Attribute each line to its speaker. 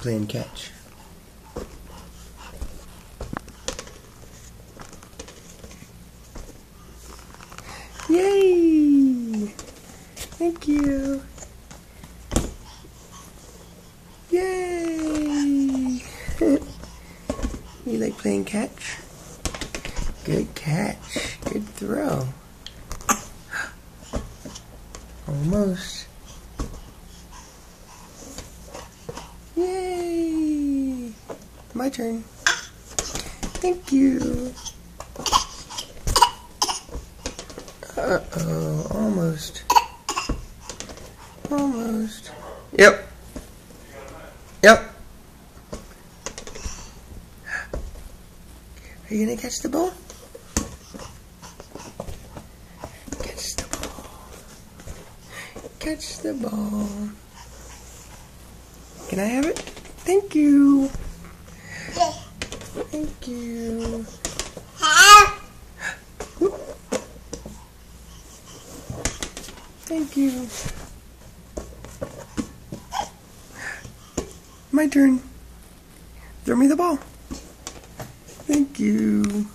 Speaker 1: playing catch. Yay! Thank you. Yay! You like playing catch? Good catch. Good throw. Almost. Yay! My turn. Thank you. Uh-oh, almost. Almost. Yep. Yep. Are you gonna catch the ball? Catch the ball. Catch the ball. Can I have it? Thank you. Thank you. Thank you. My turn. Throw me the ball. Thank you.